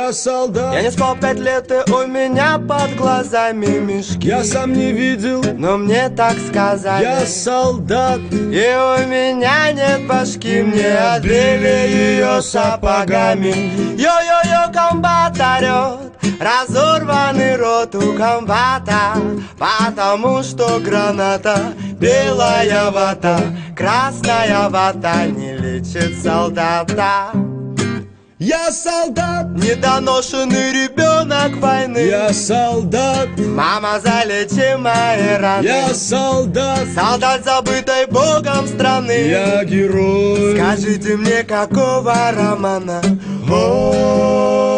Я солдат. Я не спал 5 лет, и у меня под глазами мешки. Я сам не видел, но мне так сказали. Я солдат. И у меня нет башки, мне отбили ее сапогами. Йо-йо-йо, комбат орет, разорванный рот у комбата, потому что граната, белая вата, красная вата не лечит солдата. Я солдат, недоношенный ребенок войны. Я солдат, мама, залечи мои раны. Я солдат, солдат забытой Богом страны. Я герой. Скажите мне, какого романа? О-о-о-о.